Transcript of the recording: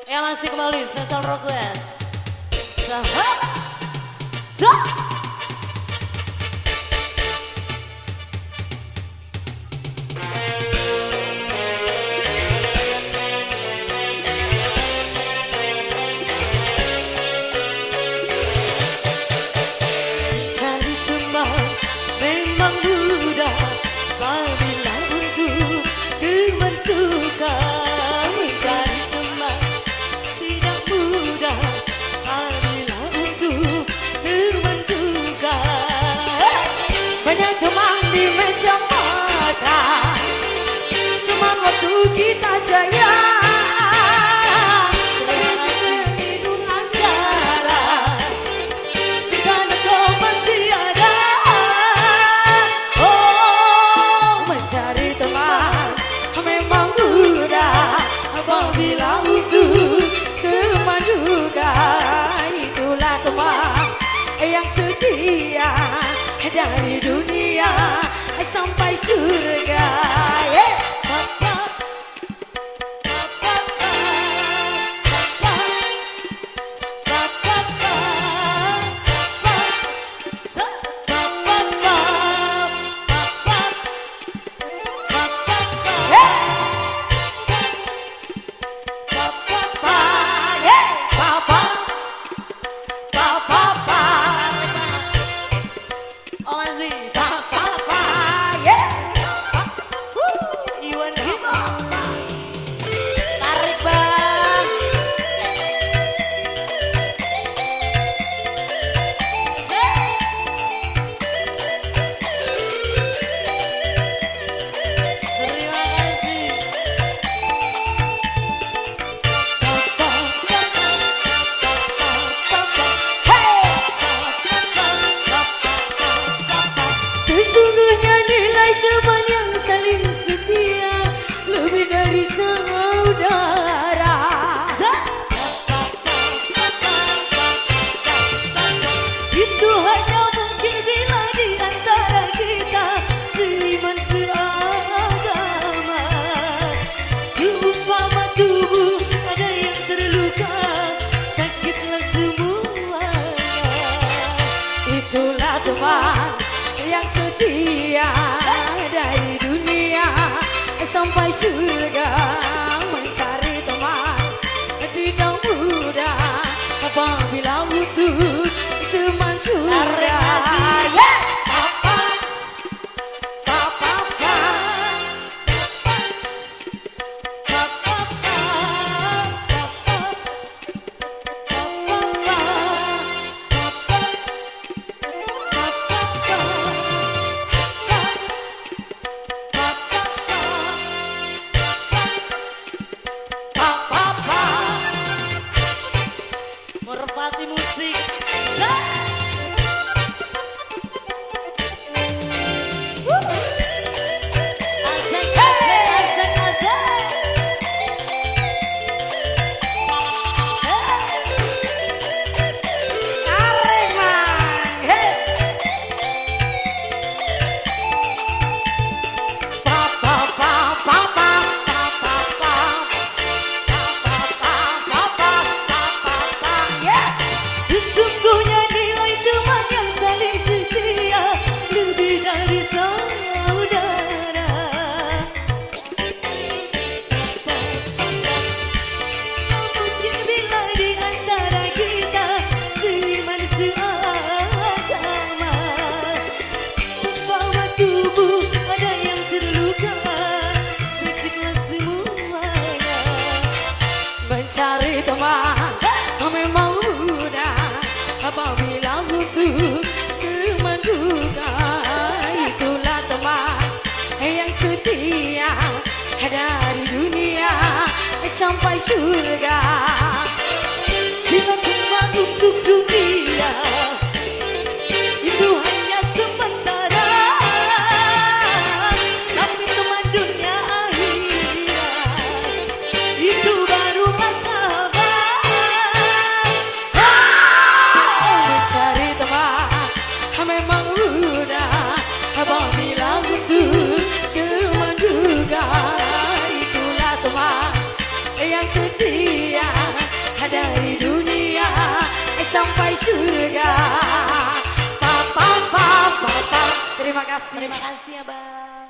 Ya masih kembali special request. Sahabat. Sahabat. Mencari teman memang mudah apabila untuk teman suka. Mencari teman tidak mudah apabila untuk teman duka. Banyak teman di meja mata, teman waktu kita jaya. Apabila untuk teman duka, itulah teman yang setia dari dunia sampai surga. Sesungguhnya nilai teman yang saling setia lebih dari saudara. Itu hanya mungkin bila di antara kita seiman seagama. Seumpama tubuh ada yang terluka, sakitlah semuanya. Itulah teman yang setia dari dunia sampai surga. Mencari teman tidak mudah apabila untuk teman surga. Merpati musik. Sesungguhnya nilai teman yang saling setia lebih dari saudara. Mungkin bila di antara kita seiman seagama. Umpama tubuh ada yang terluka, sakitlah semuanya. Mencari teman memang mudah apabila untuk teman duka. Itulah teman yang setia dari dunia sampai surga. Bila teman untuk dunia itu hanya sementara, tapi teman dunia akhirat itu baru masalah. Memang mudah apabila untuk teman duka. Itulah teman yang setia sampai surga. Papa, papa, papa. Terima kasih. Terima kasih, Abang.